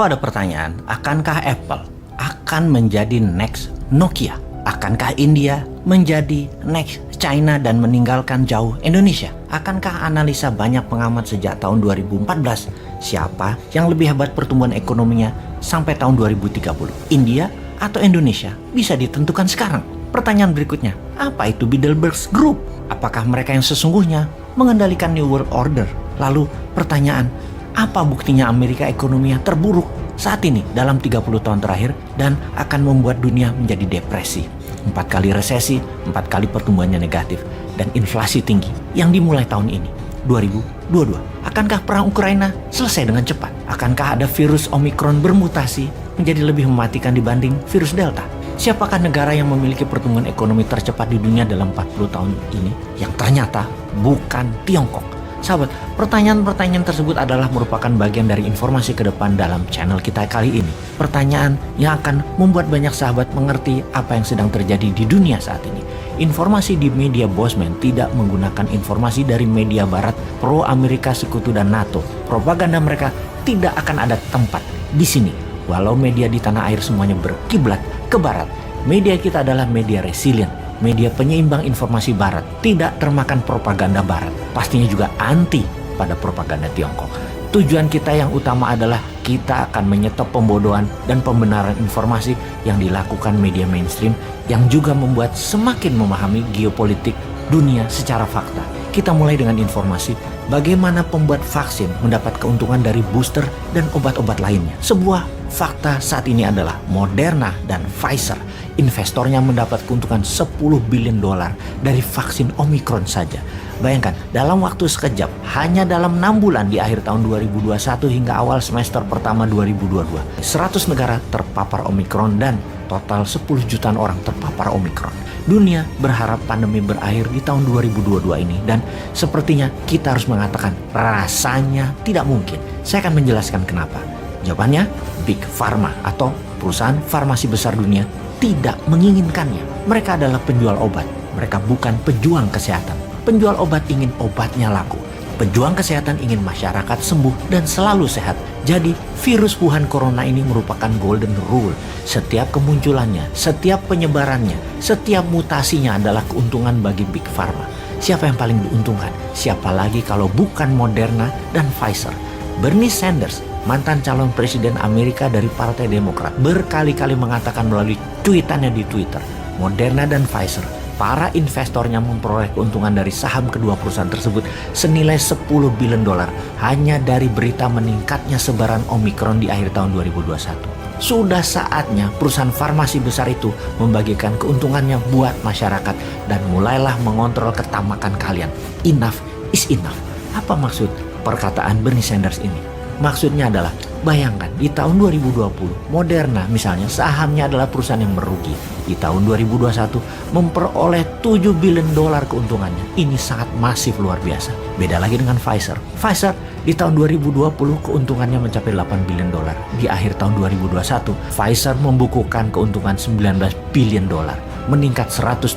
Kalau ada pertanyaan, akankah Apple akan menjadi next Nokia? Akankah India menjadi next China dan meninggalkan jauh Indonesia? Akankah analisa banyak pengamat sejak tahun 2014, siapa yang lebih hebat pertumbuhan ekonominya sampai tahun 2030? India atau Indonesia? Bisa ditentukan sekarang. Pertanyaan berikutnya, apa itu Bilderberg Group? Apakah mereka yang sesungguhnya mengendalikan New World Order? Lalu pertanyaan, apa buktinya Amerika ekonominya terburuk saat ini dalam 30 tahun terakhir dan akan membuat dunia menjadi depresi? 4 kali resesi, 4 kali pertumbuhannya negatif, dan inflasi tinggi yang dimulai tahun ini, 2022. Akankah perang Ukraina selesai dengan cepat? Akankah ada virus Omicron bermutasi menjadi lebih mematikan dibanding virus Delta? Siapakah negara yang memiliki pertumbuhan ekonomi tercepat di dunia dalam 40 tahun ini? Yang ternyata bukan Tiongkok. Sahabat, pertanyaan-pertanyaan tersebut adalah merupakan bagian dari informasi ke depan dalam channel kita kali ini. Pertanyaan yang akan membuat banyak sahabat mengerti apa yang sedang terjadi di dunia saat ini. Informasi di media Bosman tidak menggunakan informasi dari media barat pro Amerika Sekutu dan NATO. Propaganda mereka tidak akan ada tempat di sini. Walau media di tanah air semuanya berkiblat ke barat, media kita adalah media resilient, media penyeimbang informasi barat, tidak termakan propaganda barat, pastinya juga anti pada propaganda Tiongkok. Tujuan kita yang utama adalah kita akan menyetop pembodohan dan pembenaran informasi yang dilakukan media mainstream yang juga membuat semakin memahami geopolitik dunia secara fakta. Kita mulai dengan informasi bagaimana pembuat vaksin mendapat keuntungan dari booster dan obat-obat lainnya. Sebuah fakta saat ini adalah Moderna dan Pfizer, investornya mendapat keuntungan 10 billion dolar dari vaksin Omicron saja. Bayangkan, dalam waktu sekejap, hanya dalam 6 bulan di akhir tahun 2021 hingga awal semester pertama 2022, 100 negara terpapar Omicron dan total 10 jutaan orang terpapar Omicron. Dunia berharap pandemi berakhir di tahun 2022 ini dan sepertinya kita harus mengatakan rasanya tidak mungkin. Saya akan menjelaskan kenapa. Jawabannya, Big Pharma atau perusahaan farmasi besar dunia tidak menginginkannya. Mereka adalah penjual obat. Mereka bukan pejuang kesehatan. Penjual obat ingin obatnya laku. Pejuang kesehatan ingin masyarakat sembuh dan selalu sehat. Jadi virus Wuhan Corona ini merupakan golden rule. Setiap kemunculannya, setiap penyebarannya, setiap mutasinya adalah keuntungan bagi Big Pharma. Siapa yang paling diuntungkan? Siapa lagi kalau bukan Moderna dan Pfizer? Bernie Sanders, mantan calon presiden Amerika dari Partai Demokrat, berkali-kali mengatakan melalui tweetannya di Twitter, Moderna dan Pfizer, para investornya memperoleh keuntungan dari saham kedua perusahaan tersebut senilai 10 billion dolar hanya dari berita meningkatnya sebaran Omicron di akhir tahun 2021. Sudah saatnya perusahaan farmasi besar itu membagikan keuntungannya buat masyarakat dan mulailah mengontrol ketamakan kalian. Enough is enough. Apa maksud perkataan Bernie Sanders ini? Maksudnya adalah, bayangkan di tahun 2020 Moderna misalnya sahamnya adalah perusahaan yang merugi. Di tahun 2021 memperoleh 7 billion dolar keuntungannya. Ini sangat masif, luar biasa. Beda lagi dengan Pfizer. Pfizer di tahun 2020 keuntungannya mencapai 8 billion dolar. Di akhir tahun 2021 Pfizer membukukan keuntungan 19 billion dolar, meningkat 124%.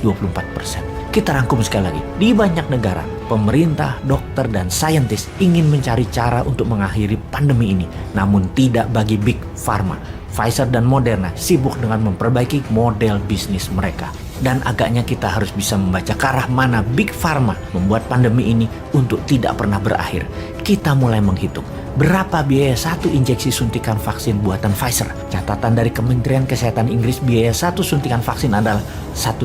Kita rangkum sekali lagi, di banyak negara, pemerintah, dokter, dan saintis ingin mencari cara untuk mengakhiri pandemi ini. Namun tidak bagi Big Pharma. Pfizer dan Moderna sibuk dengan memperbaiki model bisnis mereka. Dan agaknya kita harus bisa membaca ke arah mana Big Pharma membuat pandemi ini untuk tidak pernah berakhir. Kita mulai menghitung. Berapa biaya satu injeksi suntikan vaksin buatan Pfizer? Catatan dari Kementerian Kesehatan Inggris, biaya satu suntikan vaksin adalah $1.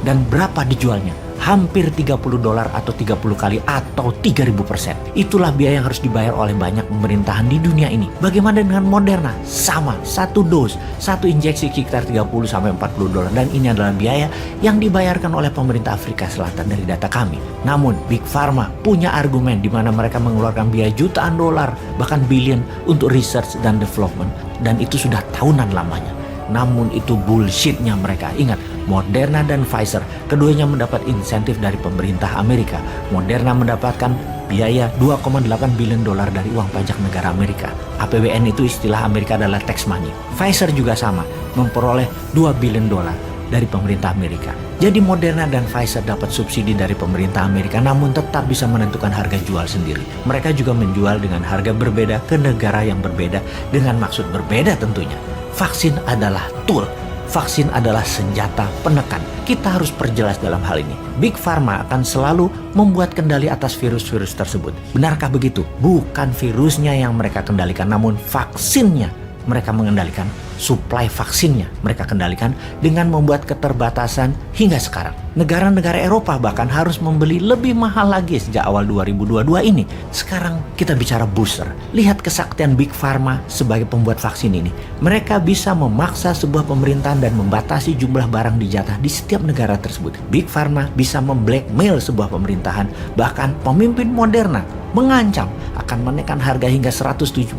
Dan berapa dijualnya? Hampir 30 dolar atau 30 kali atau 3000%. Itulah biaya yang harus dibayar oleh banyak pemerintahan di dunia ini. Bagaimana dengan Moderna? Sama, satu dos, satu injeksi sekitar 30-40 dolar. Dan ini adalah biaya yang dibayarkan oleh pemerintah Afrika Selatan dari data kami. Namun Big Pharma punya argumen di mana mereka mengeluarkan biaya jutaan dolar, bahkan billion untuk research dan development. Dan itu sudah tahunan lamanya. Namun itu bullshitnya mereka. Ingat, Moderna dan Pfizer keduanya mendapat insentif dari pemerintah Amerika. Moderna mendapatkan biaya 2,8 billion dolar dari uang pajak negara Amerika. APBN itu istilah Amerika adalah tax money. Pfizer juga sama, memperoleh 2 billion dolar. dari pemerintah Amerika. Jadi Moderna dan Pfizer dapat subsidi dari pemerintah Amerika namun tetap bisa menentukan harga jual sendiri. Mereka juga menjual dengan harga berbeda ke negara yang berbeda dengan maksud berbeda tentunya. Vaksin adalah tool. Vaksin adalah senjata penekan. Kita harus perjelas dalam hal ini. Big Pharma akan selalu membuat kendali atas virus-virus tersebut. Benarkah begitu? Bukan virusnya yang mereka kendalikan, namun vaksinnya mereka mengendalikan. Suplai vaksinnya mereka kendalikan dengan membuat keterbatasan hingga sekarang. Negara-negara Eropa bahkan harus membeli lebih mahal lagi sejak awal 2022 ini. Sekarang kita bicara booster. Lihat kesaktian Big Pharma sebagai pembuat vaksin ini. Mereka bisa memaksa sebuah pemerintahan dan membatasi jumlah barang dijatah di setiap negara tersebut. Big Pharma bisa memblackmail sebuah pemerintahan, bahkan pemimpin Moderna mengancam akan menekan harga hingga $170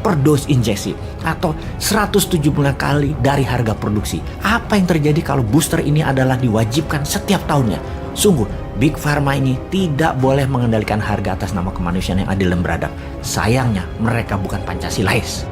per dos injeksi atau 170 kali dari harga produksi. Apa yang terjadi kalau booster ini adalah diwajibkan setiap tahunnya? Sungguh, Big Pharma ini tidak boleh mengendalikan harga atas nama kemanusiaan yang adil dan beradab. Sayangnya, mereka bukan Pancasilais.